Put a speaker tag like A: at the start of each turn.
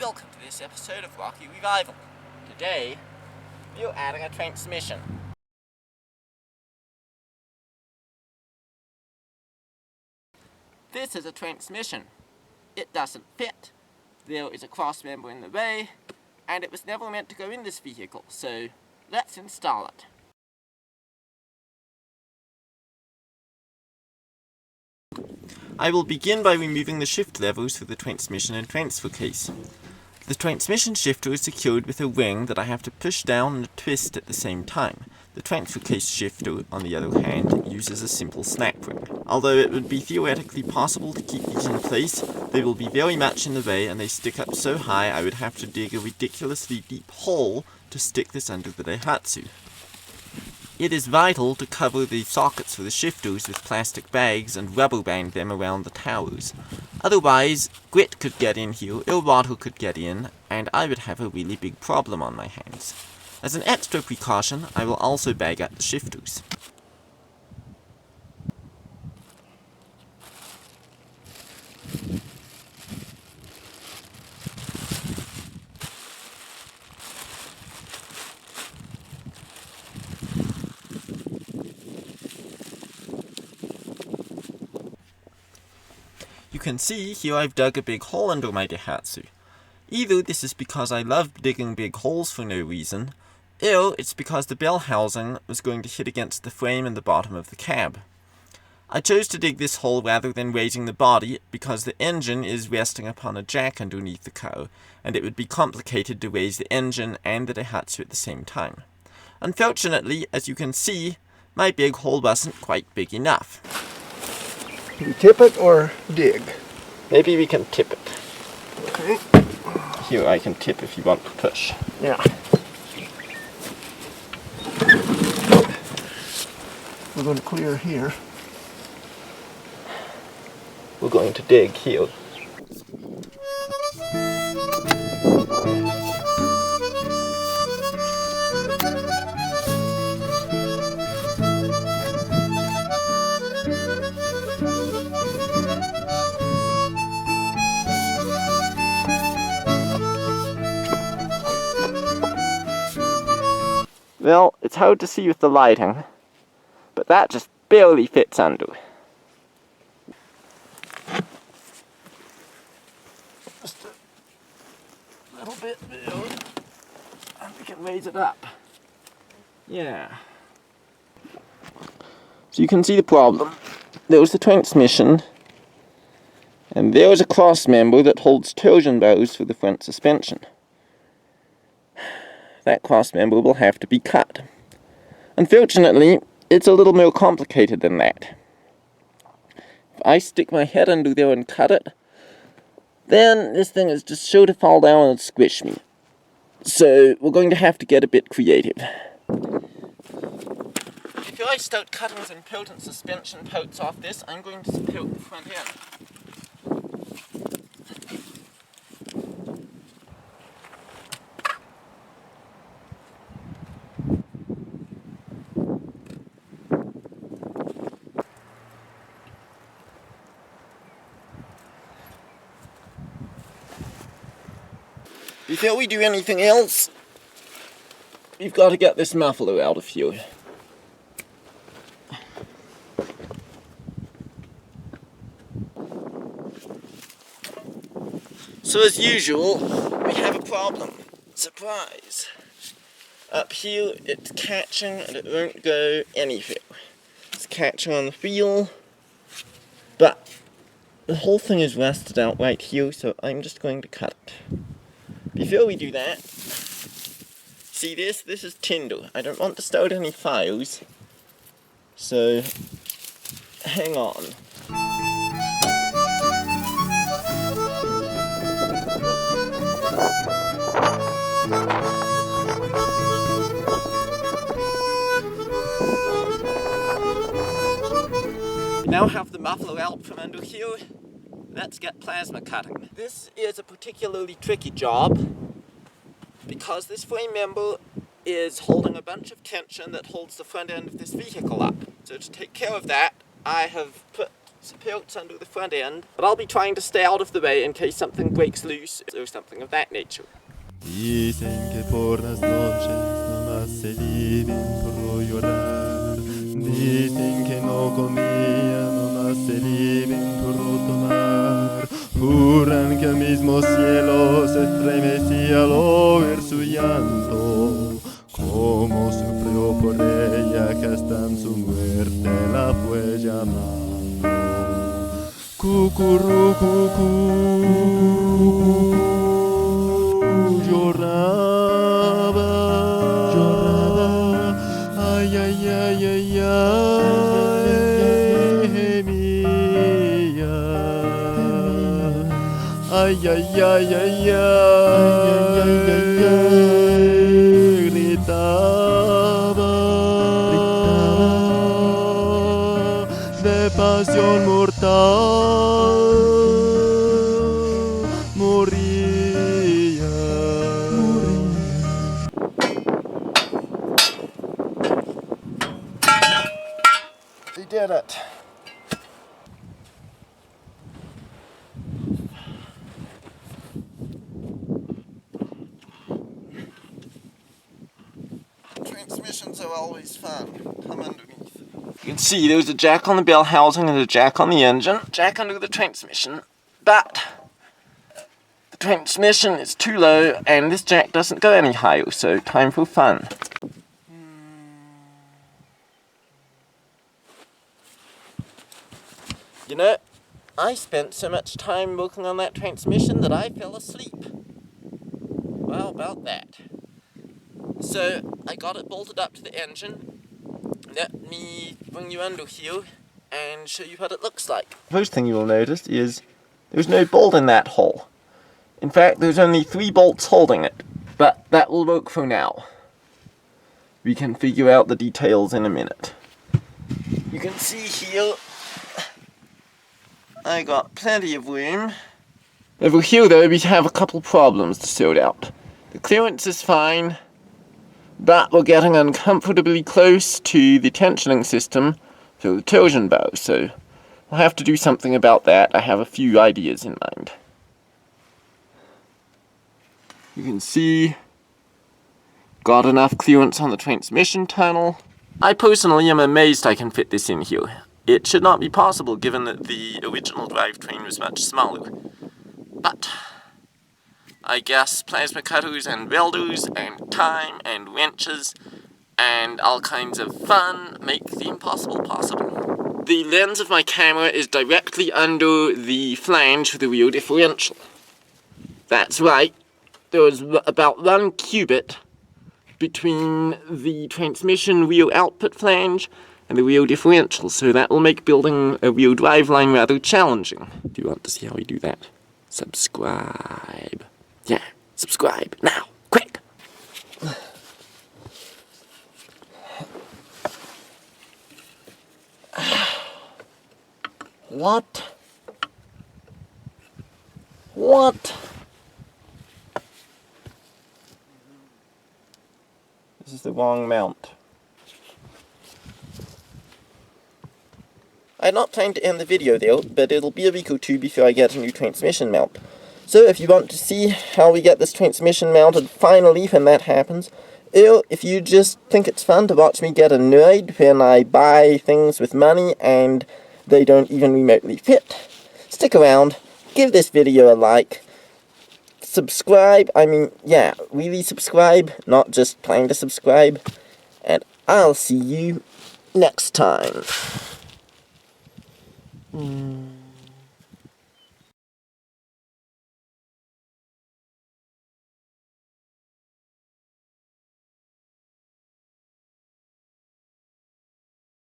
A: welcome to this episode of Rocky Revival. Today, we're adding a transmission. This is a transmission. It doesn't fit. There is a crossmember in the way, and it was never meant to go in this vehicle, so let's install it. I will begin by removing the shift levers for the transmission and transfer case. The transmission shifter is secured with a ring that I have to push down and twist at the same time. The transfer case shifter, on the other hand, uses a simple snap ring. Although it would be theoretically possible to keep these in place, they will be very much in the way and they stick up so high I would have to dig a ridiculously deep hole to stick this under the Daihatsu. It is vital to cover the sockets for the shifters with plastic bags and rubber band them around the towers. Otherwise, grit could get in here, or water could get in, and I would have a really big problem on my hands. As an extra precaution, I will also bag up the shifters. You can see here I've dug a big hole under my Daihatsu. Either this is because I love digging big holes for no reason, or it's because the bell housing was going to hit against the frame in the bottom of the cab. I chose to dig this hole rather than raising the body because the engine is resting upon a jack underneath the car, and it would be complicated to raise the engine and the Daihatsu at the same time. Unfortunately, as you can see, my big hole wasn't quite big enough.
B: Do we tip it or dig?
A: Maybe we can tip it.
B: Okay.
A: Here, I can tip if you want to push.
B: Yeah. We're going to clear here.
A: We're going to dig here. Well, it's hard to see with the lighting, but that just barely fits under.
B: Just a little bit more, and we can raise it up.
A: Yeah. So you can see the problem. There's the transmission, and there's a cross member that holds torsion bars for the front suspension. That cross member will have to be cut. Unfortunately, it's a little more complicated than that. If I stick my head under there and cut it, then this thing is just sure to fall down and squish me. So we're going to have to get a bit creative. Before I start cutting some important suspension parts off this, I'm going to support the front end. Before we do anything else, we've got to get this muffler out of here. So as usual, we have a problem. Surprise! Up here, it's catching and it won't go anywhere. It's catching on the wheel, but the whole thing is rusted out right here, so I'm just going to cut it. Before we do that, see this? This is tinder. I don't want to start any fires, so hang on. We now have the muffler out from under here. Let's get plasma cutting. This is a particularly tricky job because this frame member is holding a bunch of tension that holds the front end of this vehicle up. So to take care of that, I have put supports under the front end, but I'll be trying to stay out of the way in case something breaks loose or something of that nature.
C: Dicen que por las noches nomás se viven por llorar. Dicen que no comían, nomás se viven por tomar. Juran que el mismo cielo se estremecía al oír su llanto. Como sufrió por ella que hasta en su muerte la fue llamando. Cucurrucucú, lloraba, ay, ay, ay, ay, ay, gemía, ay, ay, ay, ay, ay, gritaba de pasión mortal, moría.
A: We did it. Transmissions are always fun. Come underneath. You can see there's a jack on the bell housing and a jack on the engine, jack under the transmission, but the transmission is too low and this jack doesn't go any higher, so time for fun. You know, I spent so much time working on that transmission that I fell asleep. Well, about that. So, I got it bolted up to the engine. Let me bring you under here and show you what it looks like. First thing you will notice is there's no bolt in that hole. In fact, there's only 3 bolts holding it, but that will work for now. We can figure out the details in a minute. You can see here I got plenty of room. Over here though, we have a couple problems to sort out. The clearance is fine, but we're getting uncomfortably close to the tensioning system for the torsion bow, so we'll have to do something about that. I have a few ideas in mind. You can see, got enough clearance on the transmission tunnel. I personally am amazed I can fit this in here. It should not be possible given that the original drivetrain was much smaller. But I guess plasma cutters and welders and time and wrenches and all kinds of fun make the impossible possible. The lens of my camera is directly under the flange for the rear differential. That's right, there is about 1 cubit between the transmission rear output flange and the rear differential, so that will make building a rear driveline rather challenging. Do you want to see how we do that? Subscribe. Yeah, subscribe now, quick! What? What? This is the wrong mount. I had not planned to end the video there, but it'll be a week or 2 before I get a new transmission mount. So if you want to see how we get this transmission mounted finally when that happens, or if you just think it's fun to watch me get annoyed when I buy things with money and they don't even remotely fit, stick around, give this video a like, subscribe, really subscribe, not just plan to subscribe, and I'll see you next time.